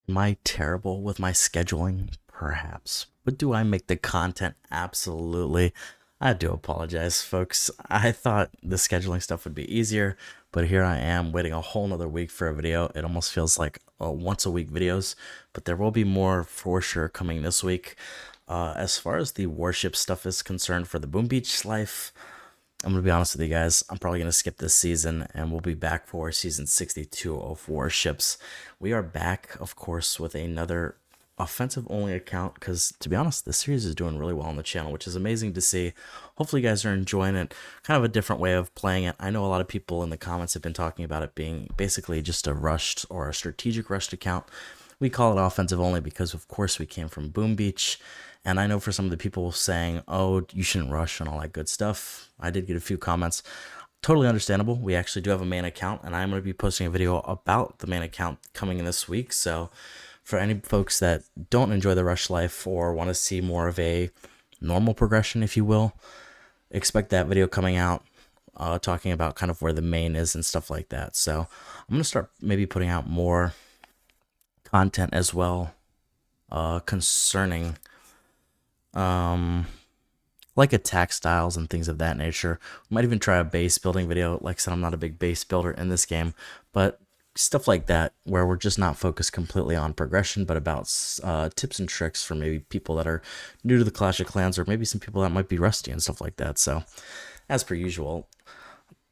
Am I terrible with my scheduling? Perhaps. But do I make the content? Absolutely. I do apologize, folks. I thought the scheduling stuff would be easier, but here I am waiting a whole nother week for a video. It almost feels like once a week videos, but there will be more for sure coming this week. As far as the warship stuff is concerned for the Boom Beach life, I'm gonna be honest with you guys. I'm probably gonna skip this season, and we'll be back for season 62 of Warships. We are back, of course, with another offensive only account because, to be honest, this series is doing really well on the channel, which is amazing to see. Hopefully, you guys are enjoying it. Kind of a different way of playing it. I know a lot of people in the comments have been talking about it being basically just a rushed or a strategic rushed account. We call it offensive only because, of course, we came from Boom Beach. And I know for some of the people saying, oh, you shouldn't rush and all that good stuff, I did get a few comments. Totally understandable. We actually do have a main account, and I'm going to be posting a video about the main account coming in this week. So for any folks that don't enjoy the rush life or want to see more of a normal progression, if you will, expect that video coming out talking about kind of where the main is and stuff like that. So I'm going to start maybe putting out more content as well concerning like attack styles and things of that nature. We might even try a base building video. Like I said, I'm not a big base builder in this game, but stuff like that where we're just not focused completely on progression, but about tips and tricks for maybe people that are new to the Clash of Clans, or maybe some people that might be rusty and stuff like that. So as per usual,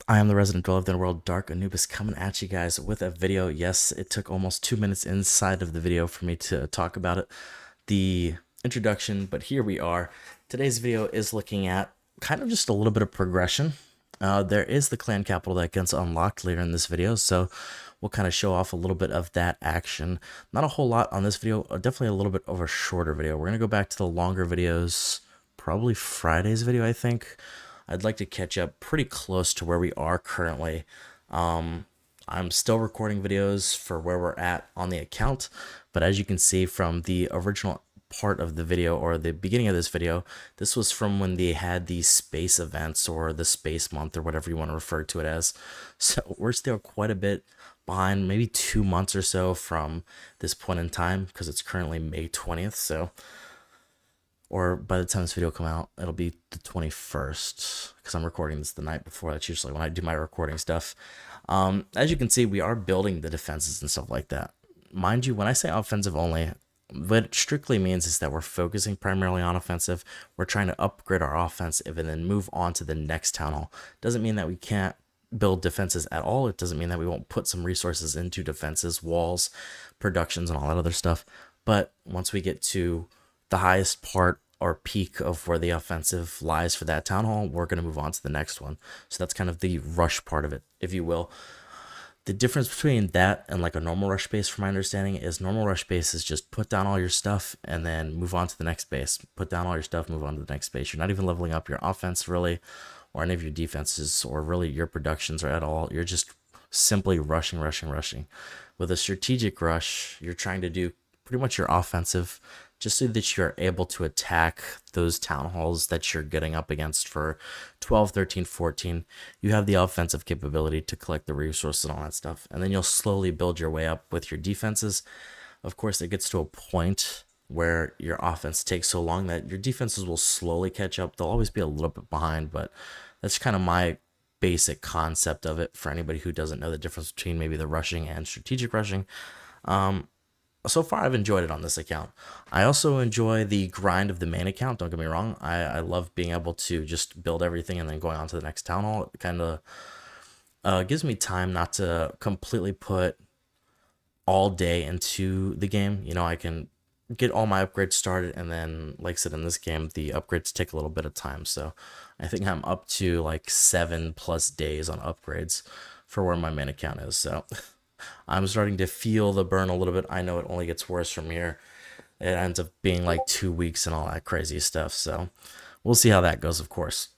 I am the resident dweller of the world, Dark Anubis, coming at you guys with a video. Yes, it took almost 2 minutes inside of the video for me to talk about it, the introduction, but here we are. Today's video is looking at kind of just a little bit of progression. There is the clan capital that gets unlocked later in this video, so we'll kind of show off a little bit of that action. Not a whole lot on this video, definitely a little bit of a shorter video. We're going to go back to the longer videos, probably Friday's video, I think. I'd like to catch up pretty close to where we are currently. I'm still recording videos for where we're at on the account, but as you can see from the original part of the video, or the beginning of this video, this was from when they had these space events or the space month or whatever you want to refer to it as. So we're still quite a bit behind, maybe 2 months or so from this point in time, because it's currently May 20th. So, or by the time this video come out, it'll be the 21st, because I'm recording this the night before. That's usually when I do my recording stuff. As you can see, we are building the defenses and stuff like that. Mind you, when I say offensive only, what it strictly means is that we're focusing primarily on offensive. We're trying to upgrade our offensive and then move on to the next town hall. Doesn't mean that we can't build defenses at all. It doesn't mean that we won't put some resources into defenses, walls, productions, and all that other stuff. But once we get to the highest part or peak of where the offensive lies for that town hall, we're going to move on to the next one. So that's kind of the rush part of it, if you will. The difference between that and like a normal rush base, from my understanding, is normal rush base is just put down all your stuff and then move on to the next base. Put down all your stuff, move on to the next base. You're not even leveling up your offense really, or any of your defenses, or really your productions, or at all. You're just simply rushing. With a strategic rush, you're trying to do pretty much your offensive, just so that you're able to attack those town halls that you're getting up against for 12, 13, 14. You have the offensive capability to collect the resources and all that stuff, and then you'll slowly build your way up with your defenses. Of course, it gets to a point where your offense takes so long that your defenses will slowly catch up. They'll always be a little bit behind, but that's kind of my basic concept of it for anybody who doesn't know the difference between maybe the rushing and strategic rushing. So far, I've enjoyed it on this account. I also enjoy the grind of the main account. Don't get me wrong. I love being able to just build everything and then going on to the next town hall. It kind of gives me time not to completely put all day into the game. You know, I can get all my upgrades started, and then, like I said, in this game, the upgrades take a little bit of time. So I think I'm up to like 7+ days on upgrades for where my main account is. So I'm starting to feel the burn a little bit. I know it only gets worse from here. It ends up being like 2 weeks and all that crazy stuff. So we'll see how that goes, of course.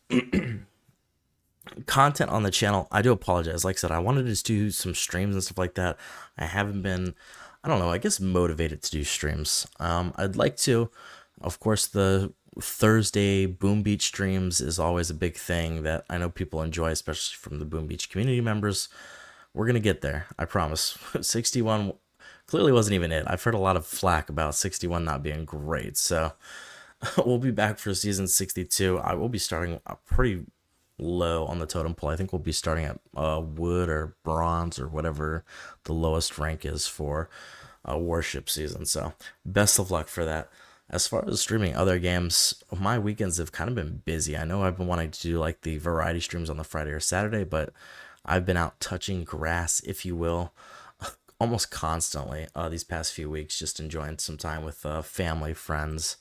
Content on the channel, I do apologize. Like I said, I wanted to just do some streams and stuff like that. I haven't been, I don't know, I guess motivated to do streams. I'd like to. Of course, the Thursday Boom Beach streams is always a big thing that I know people enjoy, especially from the Boom Beach community members. We're going to get there, I promise. 61 clearly wasn't even it. I've heard a lot of flack about 61 not being great, so we'll be back for season 62. I will be starting pretty low on the totem pole. I think we'll be starting at wood or bronze or whatever the lowest rank is for warship season. So best of luck for that. As far as streaming other games, my weekends have kind of been busy. I know I've been wanting to do like the variety streams on the Friday or Saturday, but I've been out touching grass, if you will, almost constantly these past few weeks, just enjoying some time with family, friends.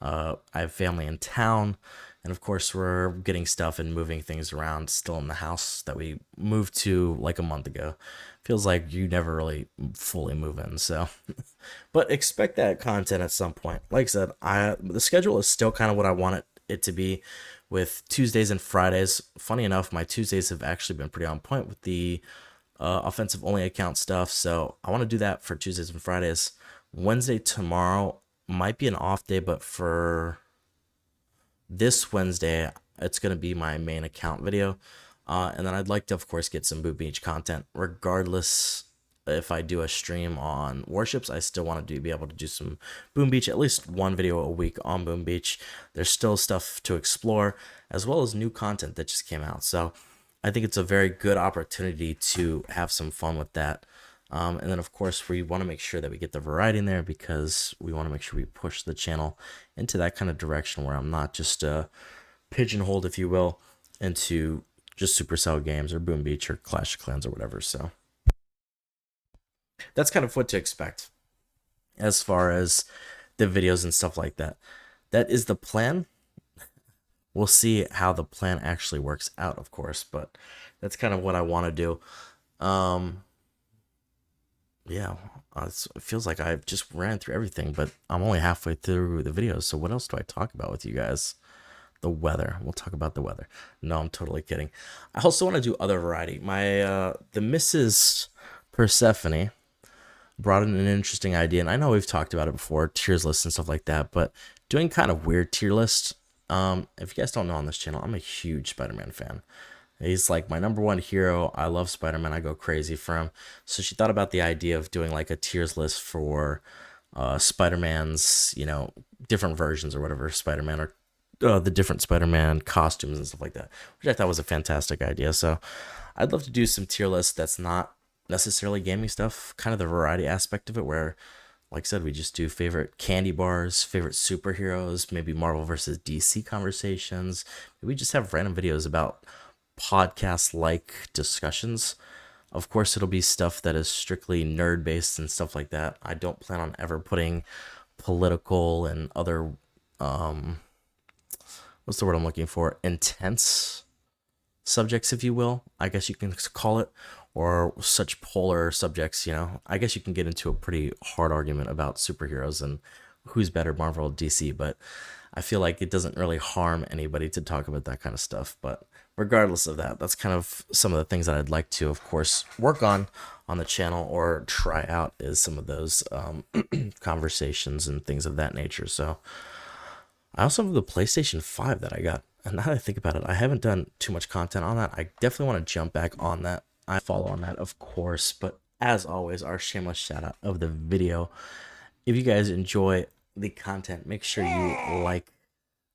I have family in town, and of course, we're getting stuff and moving things around still in the house that we moved to like a month ago. Feels like you never really fully move in, so. But expect that content at some point. Like I said, the schedule is still kind of what I want it to be, with Tuesdays and Fridays. Funny enough, my Tuesdays have actually been pretty on point with the offensive only account stuff, so I want to do that for Tuesdays and Fridays. Wednesday tomorrow might be an off day, but for this Wednesday, it's going to be my main account video. And then I'd like to, of course, get some Boom Beach content. Regardless if I do a stream on warships, I still want to be able to do some Boom Beach, at least one video a week on Boom Beach. There's still stuff to explore, as well as new content that just came out. So I think it's a very good opportunity to have some fun with that. And then, of course, we want to make sure that we get the variety in there, because we want to make sure we push the channel into that kind of direction where I'm not just pigeonholed, if you will, into just Supercell games or Boom Beach or Clash of Clans or whatever. So that's kind of what to expect as far as the videos and stuff like that. That is the plan. We'll see how the plan actually works out, of course, but that's kind of what I want to do. Yeah, it feels like I've just ran through everything, but I'm only halfway through the video, so what else do I talk about with you guys? The weather. We'll talk about the weather. No, I'm totally kidding. I also want to do other variety. The Mrs. Persephone brought in an interesting idea, and I know we've talked about it before, tiers lists and stuff like that, but doing kind of weird tier lists. If you guys don't know, on this channel, I'm a huge Spider-Man fan. He's like my number one hero. I love Spider-Man. I go crazy for him. So she thought about the idea of doing like a tiers list for Spider-Man's, different versions or whatever, Spider-Man, or the different Spider-Man costumes and stuff like that, which I thought was a fantastic idea. So I'd love to do some tier lists that's not necessarily gaming stuff, kind of the variety aspect of it, where, like I said, we just do favorite candy bars, favorite superheroes, maybe Marvel versus DC conversations. We just have random videos about podcast-like discussions. Of course, it'll be stuff that is strictly nerd-based and stuff like that. I don't plan on ever putting political and other, what's the word I'm looking for? Intense subjects, if you will, I guess you can call it, or such polar subjects, I guess you can get into a pretty hard argument about superheroes and who's better, Marvel or DC, but I feel like it doesn't really harm anybody to talk about that kind of stuff. But regardless of that, that's kind of some of the things that I'd like to, of course, work on the channel or try out, is some of those conversations and things of that nature. So I also have the PlayStation 5 that I got. And now that I think about it, I haven't done too much content on that. I definitely want to jump back on that. I follow on that, of course. But as always, our shameless shout out of the video. If you guys enjoy the content, make sure you like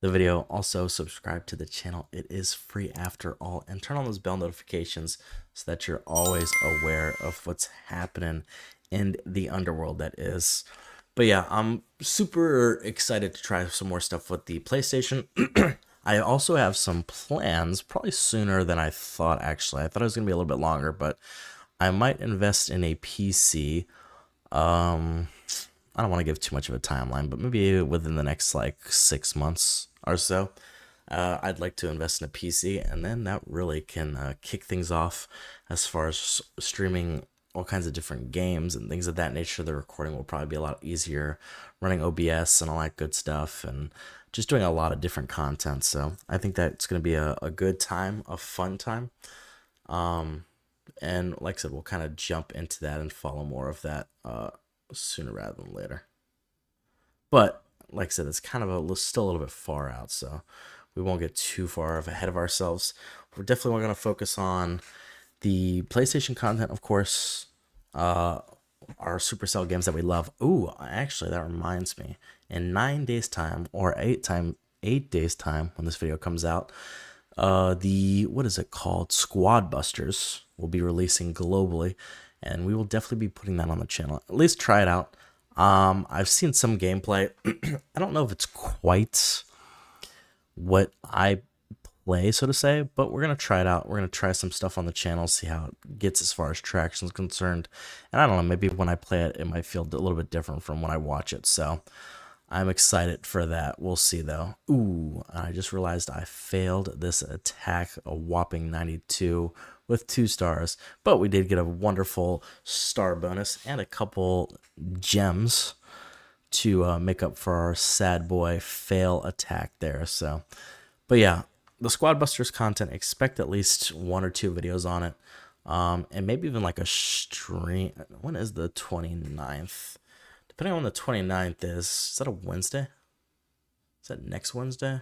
the video. Also, subscribe to the channel. It is free after all. And turn on those bell notifications so that you're always aware of what's happening in the underworld that is. But yeah, I'm super excited to try some more stuff with the PlayStation. I also have some plans, probably sooner than I thought, actually. I thought it was going to be a little bit longer, but I might invest in a PC. I don't want to give too much of a timeline, but maybe within the next, 6 months or so, I'd like to invest in a PC, and then that really can kick things off as far as streaming all kinds of different games and things of that nature. The recording will probably be a lot easier, running OBS and all that good stuff, and just doing a lot of different content. So I think that's going to be a good time, a fun time. And like I said, we'll kind of jump into that and follow more of that sooner rather than later. But like I said, it's kind of still a little bit far out, so we won't get too far ahead of ourselves. We're definitely going to focus on the PlayStation content, of course. our Supercell games that we love. Ooh, actually, that reminds me. In 9 days' time, or 8 days' time, when this video comes out, what is it called? Squad Busters will be releasing globally, and we will definitely be putting that on the channel. At least try it out. I've seen some gameplay. I don't know if it's quite what I play, so to say, but we're gonna try it out. We're gonna try some stuff on the channel, see how it gets as far as traction is concerned. And I don't know, maybe when I play it, it might feel a little bit different from when I watch it. So I'm excited for that. We'll see though. Ooh, I just realized I failed this attack, a whopping 92 with 2 stars, but we did get a wonderful star bonus and a couple gems to make up for our sad boy fail attack there. So, but yeah, the Squad Busters content, expect at least 1 or 2 videos on it, and maybe even like a stream. When is the 29th? Depending on when the 29th is that a Wednesday? Is that next Wednesday?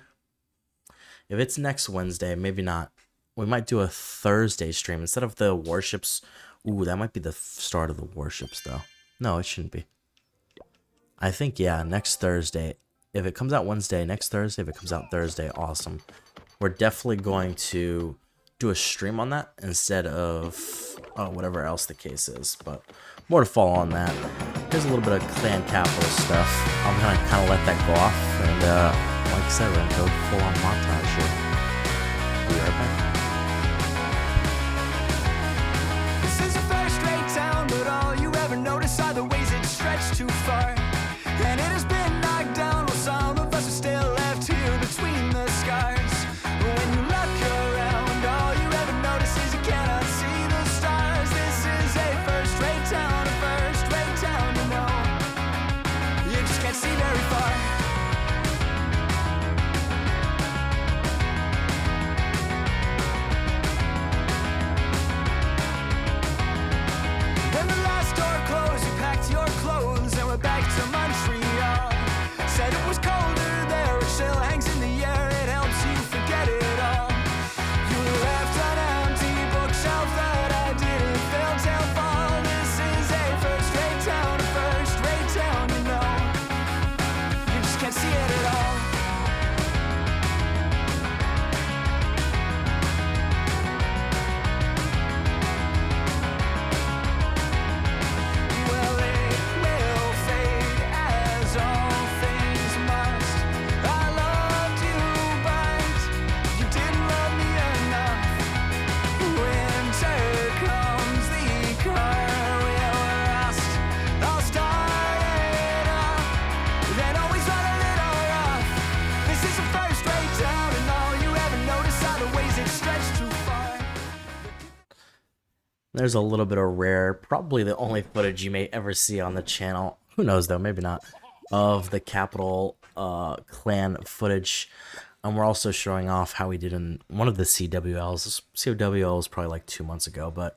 If it's next Wednesday, maybe not. We might do a Thursday stream instead of the warships. Ooh, that might be the start of the warships though. No, it shouldn't be. I think, yeah, next Thursday. If it comes out Wednesday, next Thursday. If it comes out Thursday, awesome. We're definitely going to do a stream on that instead of whatever else the case is. But more to follow on that. Here's a little bit of clan capital stuff. I'm going to kind of let that go off. And like I said, we're going to go full on montage here. Be right back. This is a first-rate town, but all you ever notice are the ways it stretched too far. And it has been knocked down, while some of us are still left here between the scars. When you look around, all you ever notice is you cannot see the stars. This is a first-rate town, you know. You just can't see very far. When the last door closed, you packed your clothes and went back to Montreal. Said it was colder there, it still hangs in the air, it helps you forget it all. You left an empty bookshelf that I didn't fill till fall. This is a first-rate town, you know. You just can't see it at all. Well, it will fade as all things must. I loved you, but you didn't love me enough. Winter comes, the car will rust. I'll start it up, then always run a little rough. This is a first-rate town, and all you ever notice are the ways it stretched too far. There's a little bit of rare, probably the only footage you may ever see on the channel. Who knows though, maybe not. Of the Capital clan footage. And we're also showing off how we did in one of the CWLs. This CWL was probably like 2 months ago, but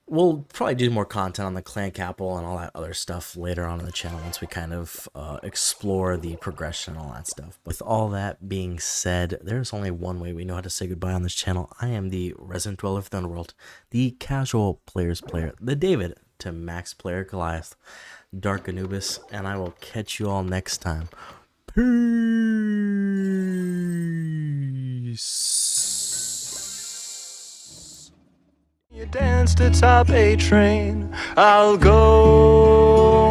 we'll probably do more content on the clan capital and all that other stuff later on in the channel once we kind of explore the progression and all that stuff. With all that being said, there's only one way we know how to say goodbye on this channel. I am the resident dweller of the underworld, the casual player's player, the David to Max player Goliath, Dark Anubis, and I will catch you all next time. Peace. You danced atop a train, I'll go